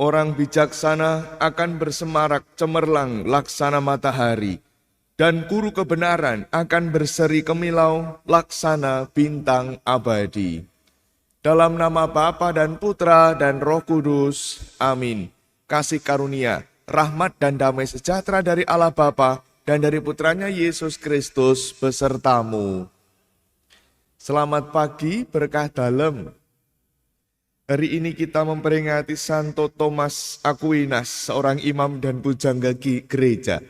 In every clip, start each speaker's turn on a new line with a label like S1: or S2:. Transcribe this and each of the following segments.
S1: Orang bijaksana akan bersemarak cemerlang laksana matahari, dan guru kebenaran akan berseri kemilau laksana bintang abadi. Dalam nama Bapa dan Putra dan Roh Kudus, amin. Kasih karunia, rahmat dan damai sejahtera dari Allah Bapa dan dari Putranya Yesus Kristus besertamu. Selamat pagi, berkah dalem. Hari ini kita memperingati Santo Thomas Aquinas, seorang imam dan pujangga gereja.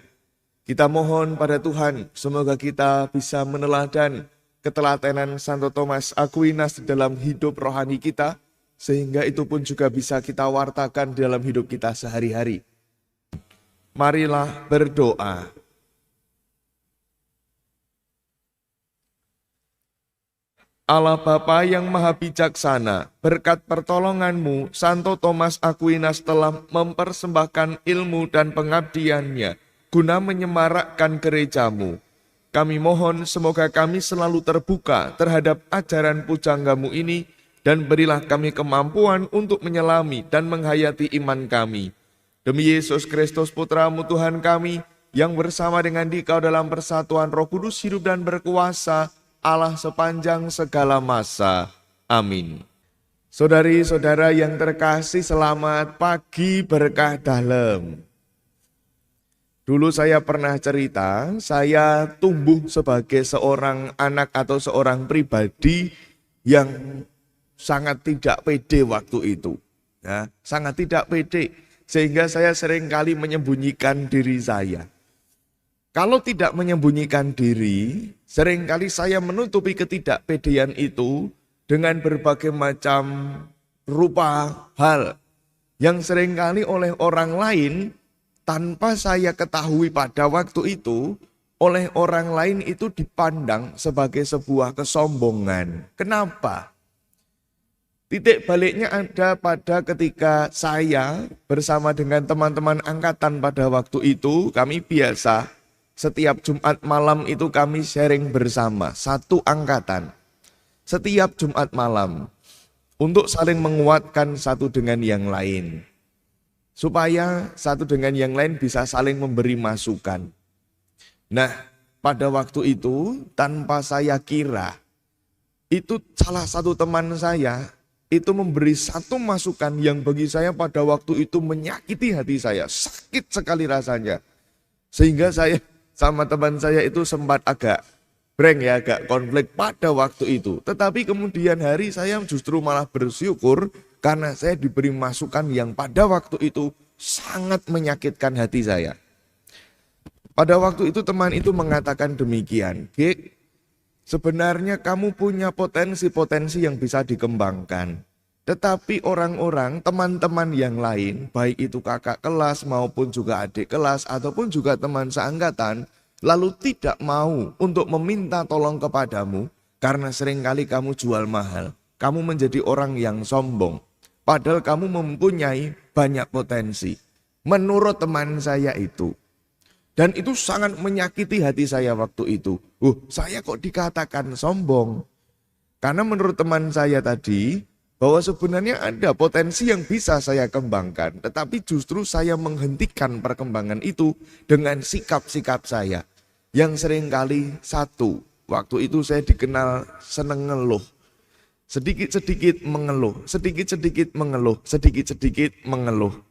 S1: Kita mohon pada Tuhan, semoga kita bisa meneladan ketelatenan Santo Thomas Aquinas dalam hidup rohani kita, sehingga itu pun juga bisa kita wartakan dalam hidup kita sehari-hari. Marilah berdoa. Allah Bapa yang Maha Bijaksana, berkat pertolongan-Mu, Santo Thomas Aquinas telah mempersembahkan ilmu dan pengabdiannya guna menyemarakkan gereja-Mu. Kami mohon semoga kami selalu terbuka terhadap ajaran pujangga-Mu ini, dan berilah kami kemampuan untuk menyelami dan menghayati iman kami. Demi Yesus Kristus Putra-Mu Tuhan kami, yang bersama dengan Dikau dalam persatuan Roh Kudus hidup dan berkuasa, Allah sepanjang segala masa. Amin. Saudari-saudara yang terkasih, selamat pagi, berkah dalem. Dulu saya pernah cerita, saya tumbuh sebagai seorang anak atau seorang pribadi yang sangat tidak pede waktu itu. Ya, sangat tidak pede, sehingga saya seringkali menyembunyikan diri saya. Kalau tidak menyembunyikan diri, seringkali saya menutupi ketidakpedean itu dengan berbagai macam rupa hal yang seringkali oleh orang lain tanpa saya ketahui pada waktu itu, oleh orang lain itu dipandang sebagai sebuah kesombongan. Kenapa? Titik baliknya ada pada ketika saya bersama dengan teman-teman angkatan pada waktu itu, kami biasa setiap Jumat malam itu kami sharing bersama, satu angkatan. Setiap Jumat malam, untuk saling menguatkan satu dengan yang lain. Supaya satu dengan yang lain bisa saling memberi masukan. Nah, pada waktu itu, tanpa saya kira, itu salah satu teman saya, itu memberi satu masukan yang bagi saya pada waktu itu menyakiti hati saya. Sakit sekali rasanya. Sehingga saya sama teman saya itu sempat agak agak konflik pada waktu itu. Tetapi kemudian hari saya justru malah bersyukur karena saya diberi masukan yang pada waktu itu sangat menyakitkan hati saya. Pada waktu itu teman itu mengatakan demikian, "Gek, sebenarnya kamu punya potensi-potensi yang bisa dikembangkan. Tetapi orang-orang, teman-teman yang lain, baik itu kakak kelas maupun juga adik kelas ataupun juga teman seangkatan, lalu tidak mau untuk meminta tolong kepadamu karena seringkali kamu jual mahal. Kamu menjadi orang yang sombong, padahal kamu mempunyai banyak potensi." Menurut teman saya itu. Dan itu sangat menyakiti hati saya waktu itu. Saya kok dikatakan sombong? Karena menurut teman saya tadi, bahwa sebenarnya ada potensi yang bisa saya kembangkan, tetapi justru saya menghentikan perkembangan itu dengan sikap-sikap saya. Yang seringkali satu, waktu itu saya dikenal seneng ngeluh. Sedikit-sedikit mengeluh, sedikit-sedikit mengeluh, sedikit-sedikit mengeluh.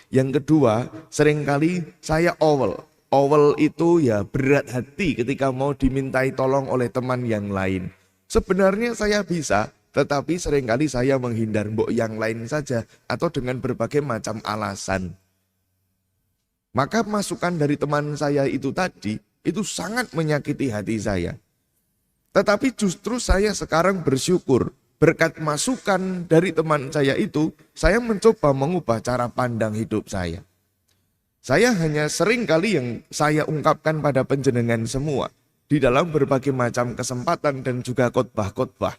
S1: Yang kedua, seringkali saya owel. Owel itu ya berat hati ketika mau dimintai tolong oleh teman yang lain. Sebenarnya saya bisa, tetapi seringkali saya menghindar mbok yang lain saja atau dengan berbagai macam alasan. Maka masukan dari teman saya itu tadi, itu sangat menyakiti hati saya. Tetapi justru saya sekarang bersyukur, berkat masukan dari teman saya itu, saya mencoba mengubah cara pandang hidup saya. Saya hanya seringkali yang saya ungkapkan pada panjenengan semua, di dalam berbagai macam kesempatan dan juga khotbah-khotbah.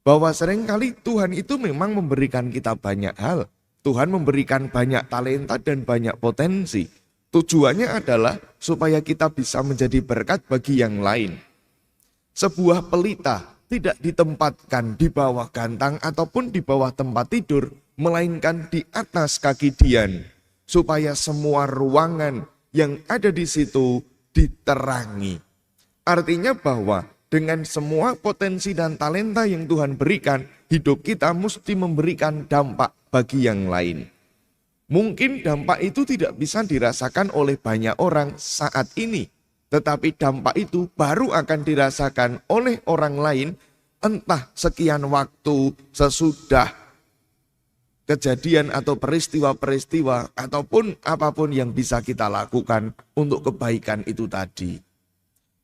S1: Bahwa seringkali Tuhan itu memang memberikan kita banyak hal. Tuhan memberikan banyak talenta dan banyak potensi. Tujuannya adalah supaya kita bisa menjadi berkat bagi yang lain. Sebuah pelita tidak ditempatkan di bawah gantang ataupun di bawah tempat tidur, melainkan di atas kaki Dian, supaya semua ruangan yang ada di situ diterangi. Artinya bahwa dengan semua potensi dan talenta yang Tuhan berikan, hidup kita mesti memberikan dampak bagi yang lain. Mungkin dampak itu tidak bisa dirasakan oleh banyak orang saat ini, tetapi dampak itu baru akan dirasakan oleh orang lain entah sekian waktu sesudah kejadian atau peristiwa-peristiwa ataupun apapun yang bisa kita lakukan untuk kebaikan itu tadi.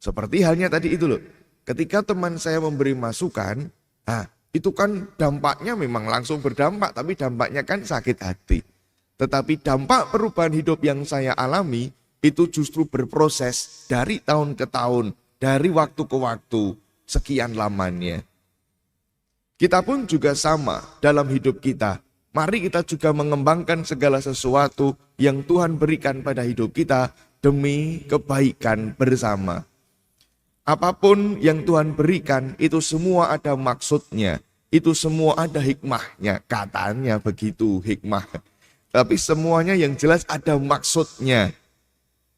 S1: Seperti halnya tadi itu loh, ketika teman saya memberi masukan, itu kan dampaknya memang langsung berdampak, tapi dampaknya kan sakit hati. Tetapi dampak perubahan hidup yang saya alami itu justru berproses dari tahun ke tahun, dari waktu ke waktu, sekian lamanya. Kita pun juga sama dalam hidup kita. Mari kita juga mengembangkan segala sesuatu yang Tuhan berikan pada hidup kita demi kebaikan bersama. Apapun yang Tuhan berikan itu semua ada maksudnya, itu semua ada hikmahnya, katanya begitu hikmah. Tapi semuanya yang jelas ada maksudnya,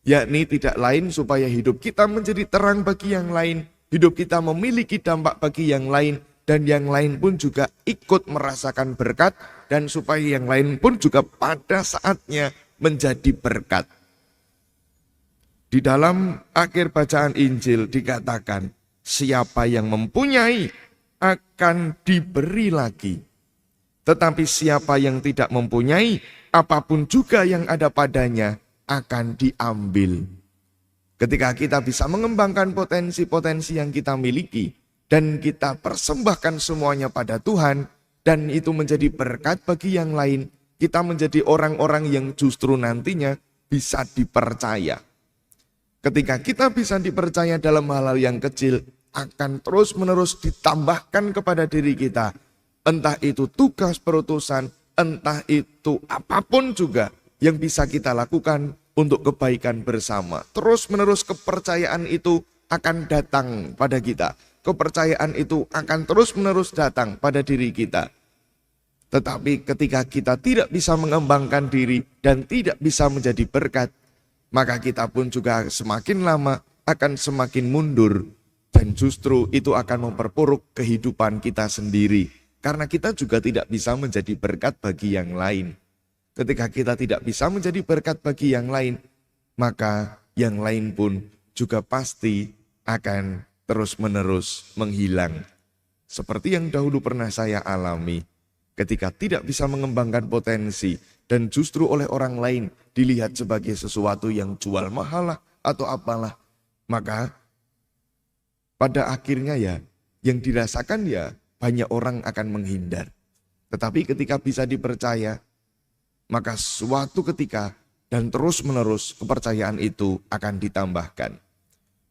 S1: yakni tidak lain supaya hidup kita menjadi terang bagi yang lain, hidup kita memiliki dampak bagi yang lain, dan yang lain pun juga ikut merasakan berkat, dan supaya yang lain pun juga pada saatnya menjadi berkat. Di dalam akhir bacaan Injil dikatakan, siapa yang mempunyai akan diberi lagi. Tetapi siapa yang tidak mempunyai, apapun juga yang ada padanya akan diambil. Ketika kita bisa mengembangkan potensi-potensi yang kita miliki, dan kita persembahkan semuanya pada Tuhan, dan itu menjadi berkat bagi yang lain, kita menjadi orang-orang yang justru nantinya bisa dipercaya. Ketika kita bisa dipercaya dalam hal-hal yang kecil, akan terus-menerus ditambahkan kepada diri kita. Entah itu tugas perutusan, entah itu apapun juga yang bisa kita lakukan untuk kebaikan bersama. Terus-menerus kepercayaan itu akan datang pada kita. Kepercayaan itu akan terus-menerus datang pada diri kita. Tetapi ketika kita tidak bisa mengembangkan diri dan tidak bisa menjadi berkat, maka kita pun juga semakin lama akan semakin mundur. Dan justru itu akan memperburuk kehidupan kita sendiri. Karena kita juga tidak bisa menjadi berkat bagi yang lain. Ketika kita tidak bisa menjadi berkat bagi yang lain, maka yang lain pun juga pasti akan terus-menerus menghilang. Seperti yang dahulu pernah saya alami, ketika tidak bisa mengembangkan potensi dan justru oleh orang lain dilihat sebagai sesuatu yang jual mahal atau apalah, maka pada akhirnya yang dirasakan banyak orang akan menghindar. Tetapi ketika bisa dipercaya, maka suatu ketika dan terus-menerus kepercayaan itu akan ditambahkan.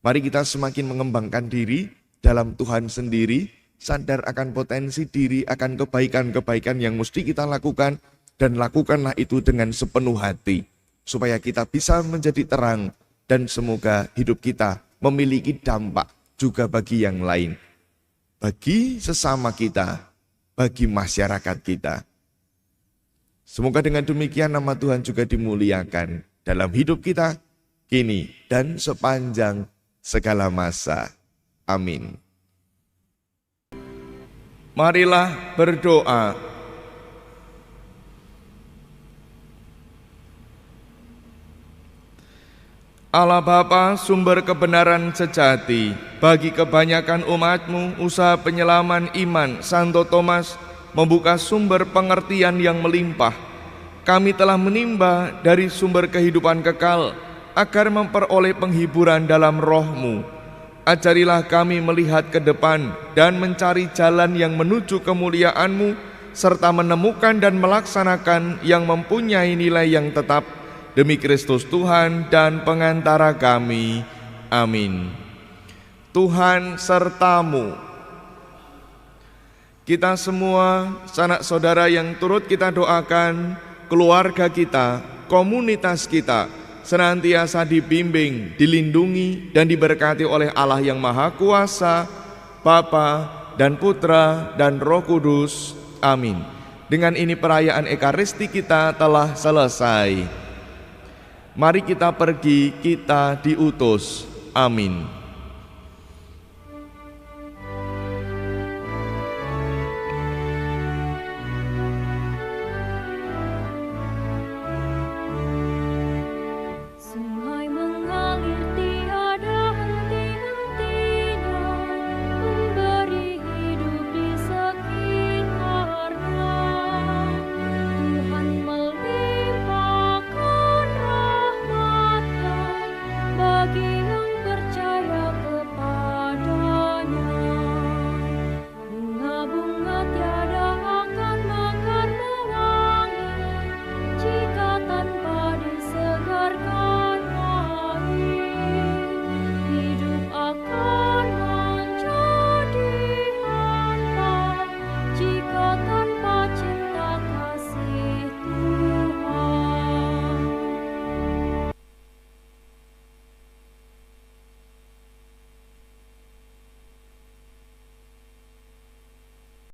S1: Mari kita semakin mengembangkan diri dalam Tuhan sendiri, sadar akan potensi diri, akan kebaikan-kebaikan yang mesti kita lakukan, dan lakukanlah itu dengan sepenuh hati, supaya kita bisa menjadi terang, dan semoga hidup kita memiliki dampak juga bagi yang lain. Bagi sesama kita, bagi masyarakat kita. Semoga dengan demikian nama Tuhan juga dimuliakan dalam hidup kita, kini dan sepanjang segala masa. Amin. Marilah berdoa. Allah Bapa, sumber kebenaran sejati, bagi kebanyakan umat-Mu, usaha penyelaman iman Santo Thomas membuka sumber pengertian yang melimpah. Kami telah menimba dari sumber kehidupan kekal, agar memperoleh penghiburan dalam roh-Mu. Ajarilah kami melihat ke depan dan mencari jalan yang menuju kemuliaan-Mu, serta menemukan dan melaksanakan yang mempunyai nilai yang tetap, demi Kristus Tuhan dan pengantara kami. Amin. Tuhan sertamu. Kita semua, sanak saudara yang turut kita doakan, keluarga kita, komunitas kita, senantiasa dibimbing, dilindungi, dan diberkati oleh Allah yang Maha Kuasa, Bapa dan Putra, dan Roh Kudus. Amin. Dengan ini perayaan Ekaristi kita telah selesai. Mari kita pergi, kita diutus. Amin.